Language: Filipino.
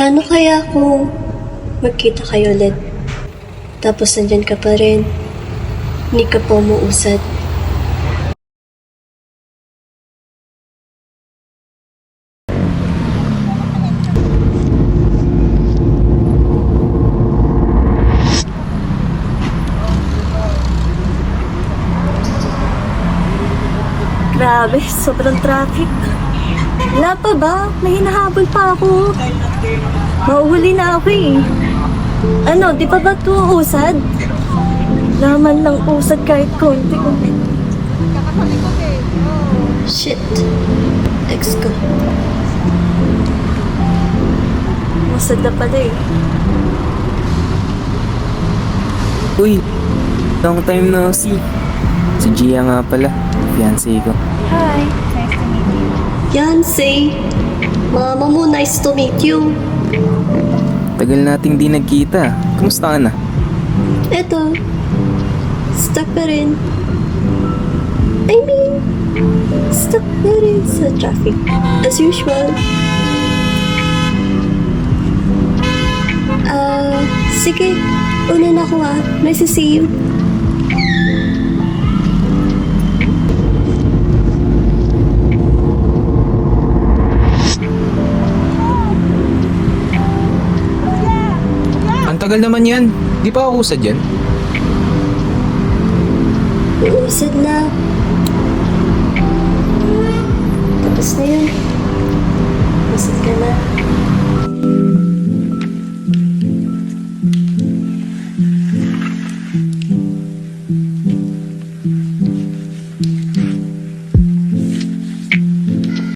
Paano kaya kung magkita kayo ulit? Tapos nandyan ka pa rin. Hindi ka pa umuusad. Grabe, sobrang traffic. Wala pa ba? May hinahabol pa ako. Mauhuli na ako eh. Ano, di pa ba ito usad? Laman lang usad kahit konti. Shit. Ex ko. Usad na pala eh. Uy, long time no see. Si Gia nga pala, fiancé ko. Hi, nice to meet you. Yansay. Mama mo, nice to meet you. Tagal nating di nagkita. Kumusta ka na? Eto. Stuck pa rin. I mean, stuck pa rin sa traffic. As usual. Sige. Una na ako ah. Nice to see you. Ang tagal naman yan. Di pa ako usad yan. Uusad na. Tapos na yun. Usad ka na.